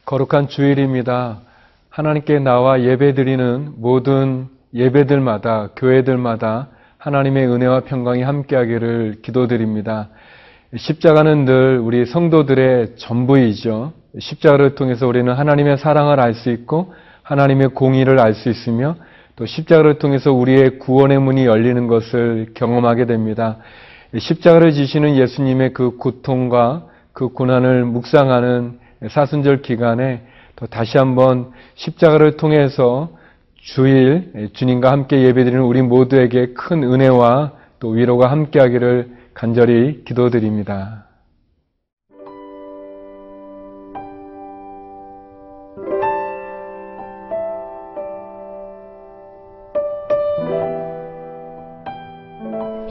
거룩한 주일입니다. 하나님께 나와 예배드리는 모든 예배들마다, 교회들마다 하나님의 은혜와 평강이 함께하기를 기도드립니다. 십자가는 늘 우리 성도들의 전부이죠. 십자가를 통해서 우리는 하나님의 사랑을 알 수 있고 하나님의 공의를 알 수 있으며 또 십자가를 통해서 우리의 구원의 문이 열리는 것을 경험하게 됩니다. 십자가를 지시는 예수님의 그 고통과 그 고난을 묵상하는 사순절 기간에 또 다시 한번 십자가를 통해서 주일 주님과 함께 예배드리는 우리 모두에게 큰 은혜와 또 위로가 함께하기를 간절히 기도드립니다.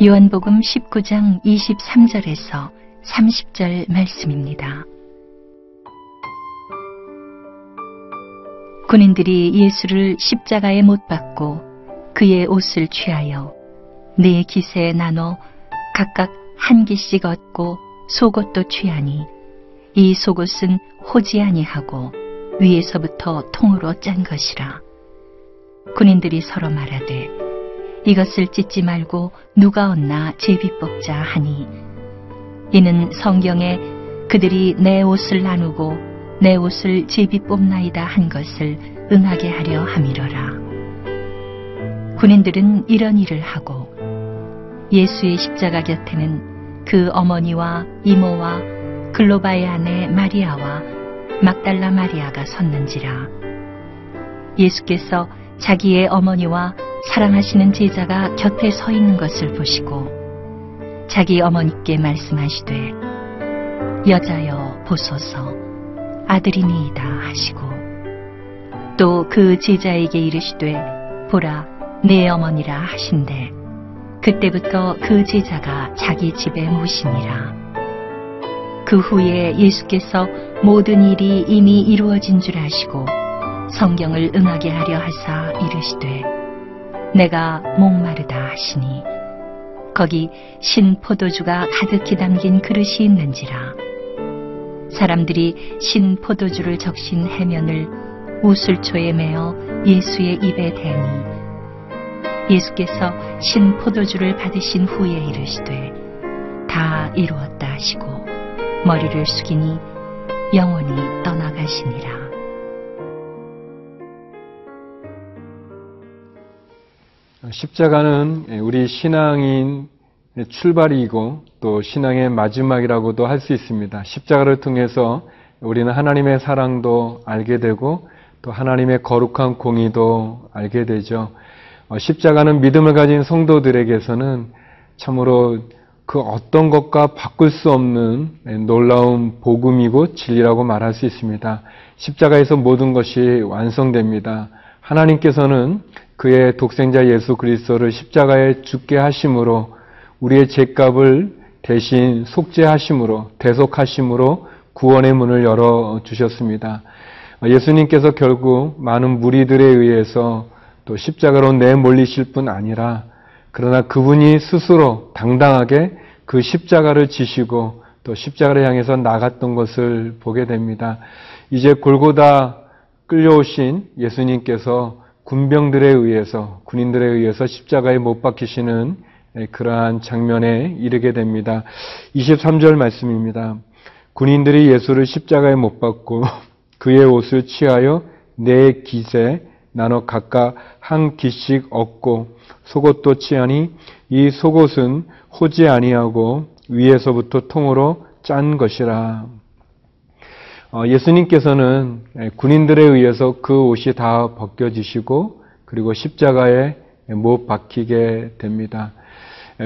요한복음 19장 23절에서 30절 말씀입니다. 군인들이 예수를 십자가에 못 박고 그의 옷을 취하여 네 깃에 나눠 각각 한 깃씩 얻고 속옷도 취하니 이 속옷은 호지 아니하고 위에서부터 통으로 짠 것이라. 군인들이 서로 말하되 이것을 찢지 말고 누가 얻나 제비 뽑자 하니 이는 성경에 그들이 내 옷을 나누고 내 옷을 제비 뽑나이다 한 것을 응하게 하려 함이러라. 군인들은 이런 일을 하고 예수의 십자가 곁에는 그 어머니와 이모와 글로바의 아내 마리아와 막달라 마리아가 섰는지라. 예수께서 자기의 어머니와 사랑하시는 제자가 곁에 서 있는 것을 보시고 자기 어머니께 말씀하시되 여자여 보소서 아들이니이다 하시고 또 그 제자에게 이르시되 보라 내 어머니라 하신대 그때부터 그 제자가 자기 집에 모시니라. 그 후에 예수께서 모든 일이 이미 이루어진 줄 아시고 성경을 응하게 하려 하사 이르시되 내가 목마르다 하시니 거기 신 포도주가 가득히 담긴 그릇이 있는지라. 사람들이 신 포도주를 적신 해면을 우슬초에 매어 예수의 입에 대니 예수께서 신 포도주를 받으신 후에 이르시되 다 이루었다 하시고 머리를 숙이니 영원히 떠나가시니라. 십자가는 우리 신앙인 출발이고 또 신앙의 마지막이라고도 할 수 있습니다. 십자가를 통해서 우리는 하나님의 사랑도 알게 되고 또 하나님의 거룩한 공의도 알게 되죠. 십자가는 믿음을 가진 성도들에게서는 참으로 그 어떤 것과 바꿀 수 없는 놀라운 복음이고 진리라고 말할 수 있습니다. 십자가에서 모든 것이 완성됩니다. 하나님께서는 그의 독생자 예수 그리스도를 십자가에 죽게 하심으로 우리의 죄값을 대신 속죄하심으로 대속하심으로 구원의 문을 열어주셨습니다. 예수님께서 결국 많은 무리들에 의해서 또 십자가로 내몰리실 뿐 아니라 그러나 그분이 스스로 당당하게 그 십자가를 지시고 또 십자가를 향해서 나갔던 것을 보게 됩니다. 이제 골고다 끌려오신 예수님께서 군병들에 의해서 군인들에 의해서 십자가에 못 박히시는 그러한 장면에 이르게 됩니다. 23절 말씀입니다. 군인들이 예수를 십자가에 못 박고 그의 옷을 취하여 네 깃에 나눠 각각 한 깃씩 얻고 속옷도 취하니 이 속옷은 호지 아니하고 위에서부터 통으로 짠 것이라. 예수님께서는 군인들에 의해서 그 옷이 다 벗겨지시고 그리고 십자가에 못 박히게 됩니다.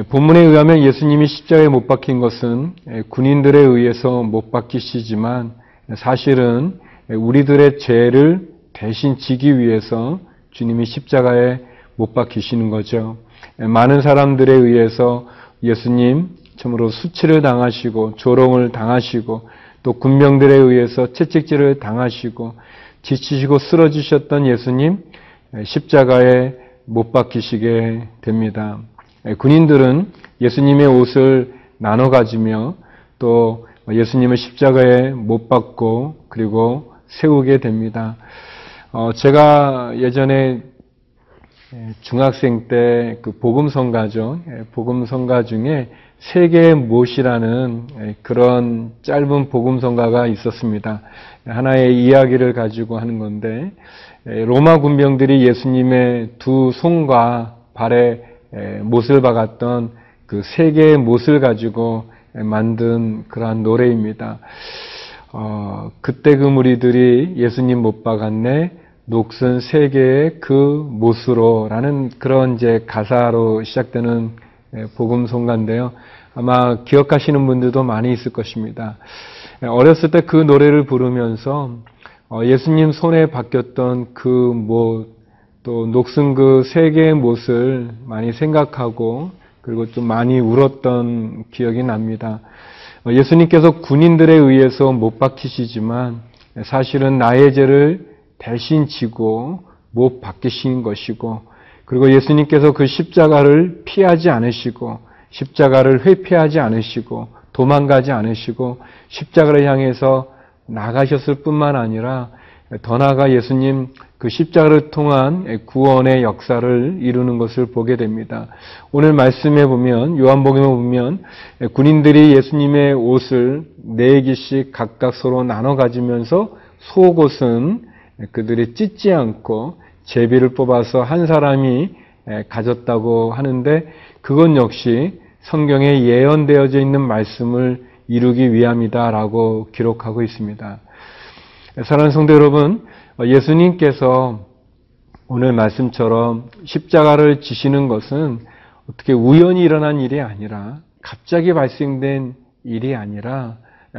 본문에 의하면 예수님이 십자가에 못 박힌 것은 군인들에 의해서 못 박히시지만 사실은 우리들의 죄를 대신 지기 위해서 주님이 십자가에 못 박히시는 거죠. 많은 사람들에 의해서 예수님 참으로 수치를 당하시고 조롱을 당하시고 또 군병들에 의해서 채찍질을 당하시고 지치시고 쓰러지셨던 예수님 십자가에 못 박히시게 됩니다. 군인들은 예수님의 옷을 나눠 가지며 또 예수님을 십자가에 못 박고 그리고 세우게 됩니다. 제가 예전에 중학생 때 그 복음성가죠. 복음성가 중에 세계의 못이라는 그런 짧은 복음성가가 있었습니다. 하나의 이야기를 가지고 하는 건데 로마 군병들이 예수님의 두 손과 발에 못을 박았던 그 세 개의 못을 가지고 만든 그러한 노래입니다. 그때 그 무리들이 예수님 못 박았네 녹슨 세 개의 그 못으로라는 그런 이제 가사로 시작되는 복음성가인데요. 아마 기억하시는 분들도 많이 있을 것입니다. 어렸을 때 그 노래를 부르면서 예수님 손에 박혔던 그 못, 또 녹슨 그 세 개의 못을 많이 생각하고 그리고 좀 많이 울었던 기억이 납니다. 예수님께서 군인들에 의해서 못 박히시지만 사실은 나의 죄를 대신 지고 못 박히신 것이고 그리고 예수님께서 그 십자가를 피하지 않으시고 십자가를 회피하지 않으시고 도망가지 않으시고 십자가를 향해서 나가셨을 뿐만 아니라 더 나아가 예수님 그 십자가를 통한 구원의 역사를 이루는 것을 보게 됩니다. 오늘 말씀에 보면 요한복음에 보면 군인들이 예수님의 옷을 4개씩 각각 서로 나눠 가지면서 속옷은 그들이 찢지 않고 제비를 뽑아서 한 사람이 가졌다고 하는데 그건 역시 성경에 예언되어져 있는 말씀을 이루기 위함이다라고 기록하고 있습니다. 사랑하는 성도 여러분, 예수님께서 오늘 말씀처럼 십자가를 지시는 것은 어떻게 우연히 일어난 일이 아니라 갑자기 발생된 일이 아니라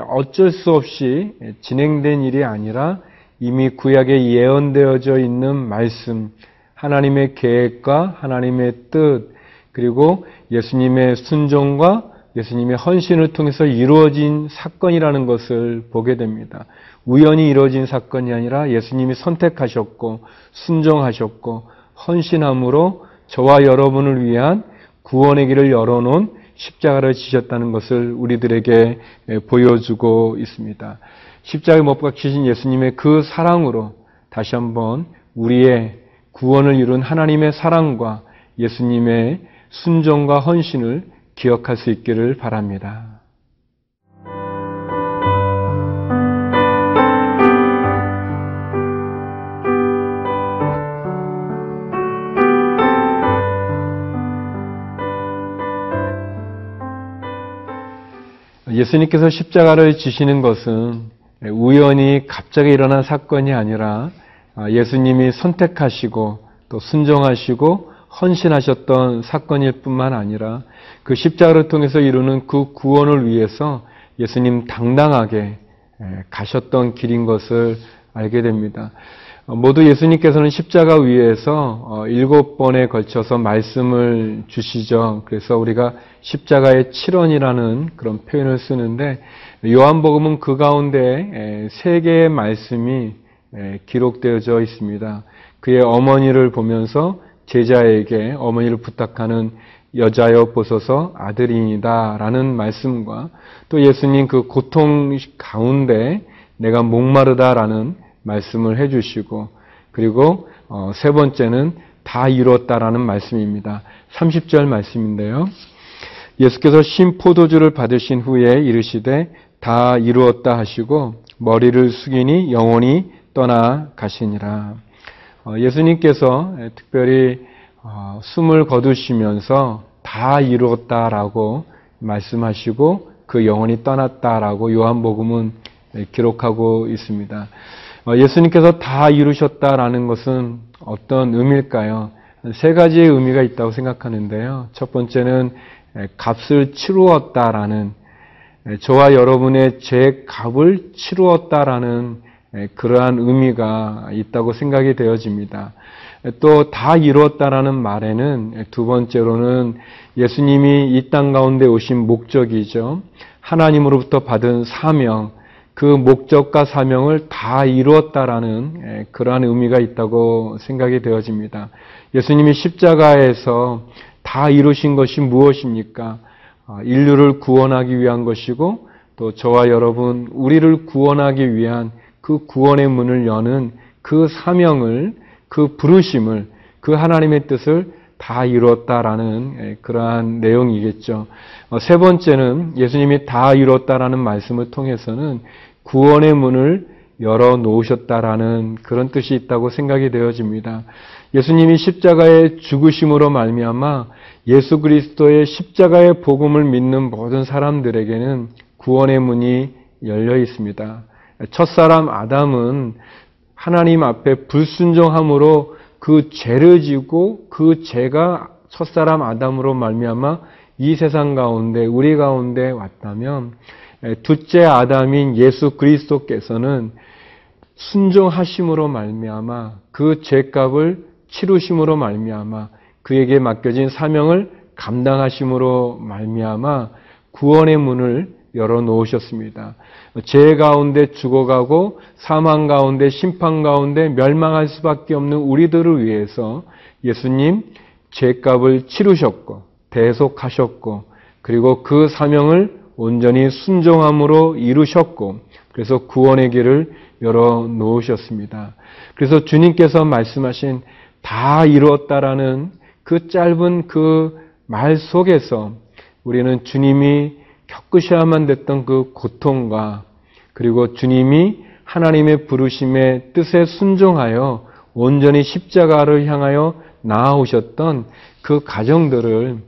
어쩔 수 없이 진행된 일이 아니라 이미 구약에 예언되어져 있는 말씀, 하나님의 계획과 하나님의 뜻, 그리고 예수님의 순종과 예수님의 헌신을 통해서 이루어진 사건이라는 것을 보게 됩니다. 우연히 이루어진 사건이 아니라 예수님이 선택하셨고 순종하셨고 헌신함으로 저와 여러분을 위한 구원의 길을 열어놓은 십자가를 지셨다는 것을 우리들에게 보여주고 있습니다. 십자가에 못 박히신 예수님의 그 사랑으로 다시 한번 우리의 구원을 이룬 하나님의 사랑과 예수님의 순종과 헌신을 기억할 수 있기를 바랍니다. 예수님께서 십자가를 지시는 것은 우연히 갑자기 일어난 사건이 아니라 예수님이 선택하시고 또 순종하시고 헌신하셨던 사건일 뿐만 아니라 그 십자가를 통해서 이루는 그 구원을 위해서 예수님 당당하게 가셨던 길인 것을 알게 됩니다. 모두 예수님께서는 십자가 위에서 7번에 걸쳐서 말씀을 주시죠. 그래서 우리가 십자가의 7원이라는 그런 표현을 쓰는데 요한복음은 그 가운데 3개의 말씀이 기록되어져 있습니다. 그의 어머니를 보면서 제자에게 어머니를 부탁하는 여자여 보소서 아들이니다 라는 말씀과 또 예수님 그 고통 가운데 내가 목마르다라는 말씀을 해주시고 그리고 세 번째는 다 이루었다라는 말씀입니다. 30절 말씀인데요. 예수께서 신 포도주를 받으신 후에 이르시되 다 이루었다 하시고 머리를 숙이니 영원히 떠나 가시니라. 예수님께서 특별히 숨을 거두시면서 다 이루었다라고 말씀하시고 그 영혼이 떠났다라고 요한복음은 기록하고 있습니다. 예수님께서 다 이루셨다라는 것은 어떤 의미일까요? 3가지의 의미가 있다고 생각하는데요. 첫 번째는 값을 치루었다라는, 저와 여러분의 죄 값을 치루었다라는 그러한 의미가 있다고 생각이 되어집니다. 또 다 이루었다라는 말에는 두 번째로는 예수님이 이 땅 가운데 오신 목적이죠. 하나님으로부터 받은 사명, 그 목적과 사명을 다 이루었다라는 그러한 의미가 있다고 생각이 되어집니다. 예수님이 십자가에서 다 이루신 것이 무엇입니까? 인류를 구원하기 위한 것이고 또 저와 여러분 우리를 구원하기 위한 그 구원의 문을 여는 그 사명을, 그 부르심을, 그 하나님의 뜻을 다 이루었다라는 그러한 내용이겠죠. 세 번째는 예수님이 다 이루었다라는 말씀을 통해서는 구원의 문을 열어놓으셨다라는 그런 뜻이 있다고 생각이 되어집니다. 예수님이 십자가의 죽으심으로 말미암아 예수 그리스도의 십자가의 복음을 믿는 모든 사람들에게는 구원의 문이 열려 있습니다. 첫사람 아담은 하나님 앞에 불순종함으로 그 죄를 지고 그 죄가 첫사람 아담으로 말미암아 이 세상 가운데 우리 가운데 왔다면 둘째 아담인 예수 그리스도께서는 순종하심으로 말미암아 그 죄값을 치루심으로 말미암아 그에게 맡겨진 사명을 감당하심으로 말미암아 구원의 문을 열어놓으셨습니다. 죄 가운데 죽어가고 사망 가운데 심판 가운데 멸망할 수밖에 없는 우리들을 위해서 예수님 죄값을 치르셨고 대속하셨고 그리고 그 사명을 온전히 순종함으로 이루셨고 그래서 구원의 길을 열어놓으셨습니다. 그래서 주님께서 말씀하신 다 이루었다라는 그 짧은 그 말 속에서 우리는 주님이 겪으셔야만 됐던 그 고통과 그리고 주님이 하나님의 부르심의 뜻에 순종하여 온전히 십자가를 향하여 나아오셨던 그 과정들을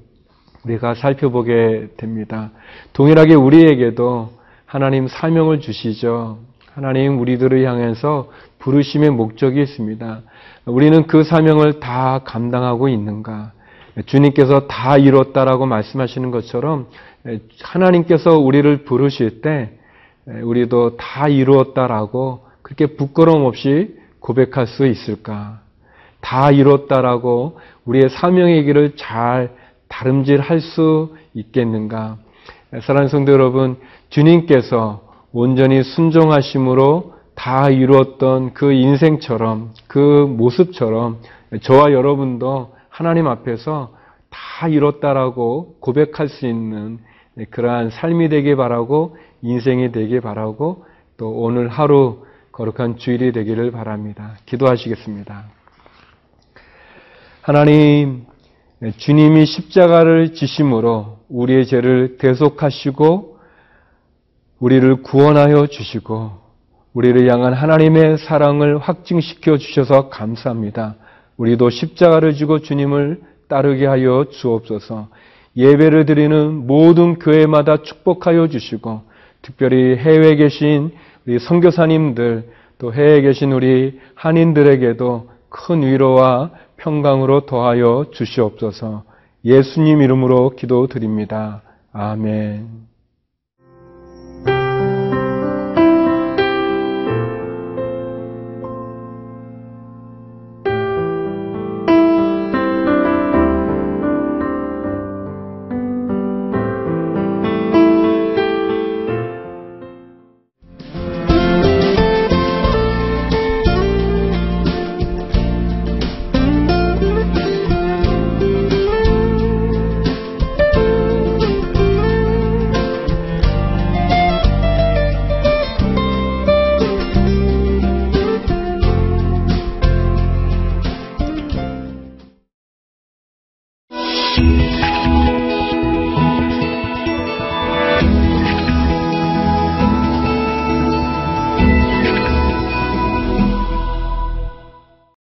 우리가 살펴보게 됩니다. 동일하게 우리에게도 하나님 사명을 주시죠. 하나님 우리들을 향해서 부르심의 목적이 있습니다. 우리는 그 사명을 다 감당하고 있는가? 주님께서 다 이뤘다라고 말씀하시는 것처럼 하나님께서 우리를 부르실 때 우리도 다 이루었다라고 그렇게 부끄러움 없이 고백할 수 있을까? 다 이뤘다라고 우리의 사명의 길을 잘 다름질할 수 있겠는가? 사랑하는 성도 여러분, 주님께서 온전히 순종하심으로 다 이루었던 그 인생처럼 그 모습처럼 저와 여러분도 하나님 앞에서 다 이뤘다라고 고백할 수 있는 그러한 삶이 되길 바라고 인생이 되길 바라고 또 오늘 하루 거룩한 주일이 되기를 바랍니다. 기도하시겠습니다. 하나님, 주님이 십자가를 지심으로 우리의 죄를 대속하시고 우리를 구원하여 주시고 우리를 향한 하나님의 사랑을 확증시켜 주셔서 감사합니다. 우리도 십자가를 지고 주님을 따르게 하여 주옵소서. 예배를 드리는 모든 교회마다 축복하여 주시고 특별히 해외에 계신 우리 선교사님들 또 해외에 계신 우리 한인들에게도 큰 위로와 평강으로 더하여 주시옵소서. 예수님 이름으로 기도드립니다. 아멘.